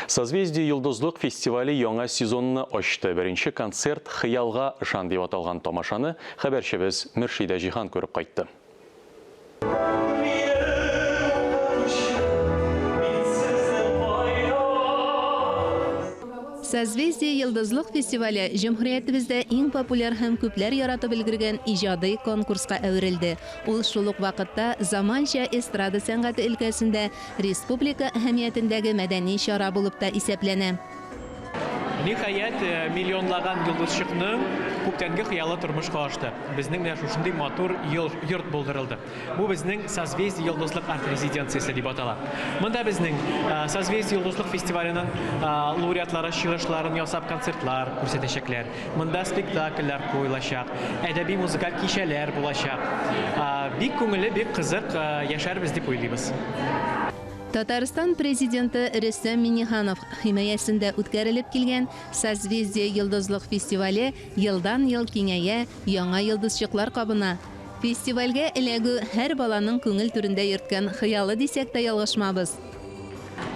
Созвездие Йылдызлык фестивале яңа сезонны ачты. Беренче концерт «Хыялга жан» дип аталган тамашаны хәбәрчебез Мөршидә Җиһан күреп кайтты. Созвездие Йылдызлык фестивале җөмһүриятебездә иң популяр һәм күпләр яратып өлгергән иҗади конкурска әверелде. Ул шул ук вакытта заманча эстрада сәнгате өлкәсендә республика әһәмиятендәге мәдәни чара булып та исәпләнә. Ниһаять, миллионлаган йолдызчыкның күптәнге хыялы тормышка ашты. Безнең менә шушындый матур йорт булдырылды. Бу безнең Созвездие Йылдызлык арт-резиденциясе дип атала. Монда безнең Созвездие Йылдызлык фестиваленең лауреатлары чыгышларын ясап концертлар күрсәтәчәкләр. Монда спектакльләр куелачак, әдәби музыкаль кичәләр булачак. Бик күңелле, бик кызык яшәрбез дип уйлыйбыз. Татарстан президенты Рөстәм Миңнеханов химаясендә үткәрелеп килгән Созвездие Йылдызлык фестивале елдан-ел киңәя, яңа йылдызчыклар кабына. Фестивальгә эләгү һәр баланың күңел түрендә йөрткән хыялы дисәк тә ялгышмабыз.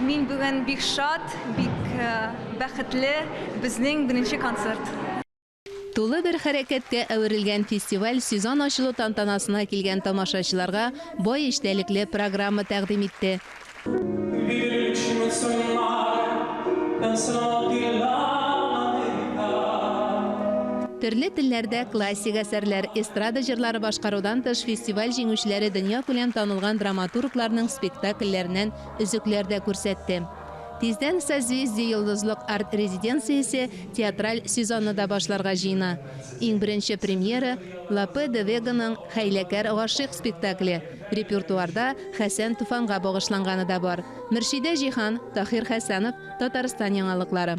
Мин бүген бик шат, бик бәхетле, безнең беренче концерт. Тулы бер хәрәкәткә әверелгән фестиваль сезон ачылу тантанасына килгән тамашачыларга бай эчтәлекле программа тәкъдим итте. Төрле телләрдә классик әсәрләр, эстрада җырлары башкарудан тыш фестиваль җиңүчеләре дөнья күләм танылган драматургларның спектакльләреннән өзекләр дә күрсәтте. Тиздән Созвездие Йылдызлык арт-резиденциясе театраль сезонны да башларга җыена. Иң беренче премьера Лапе де Веганың «Хәйләкәр гашыйк» спектакле. Репертуарда Хәсән Туфанга багышланганы да бар. Мөршидә Җиһан, Тахир Хәсәнов, Татарстан яңалыклары.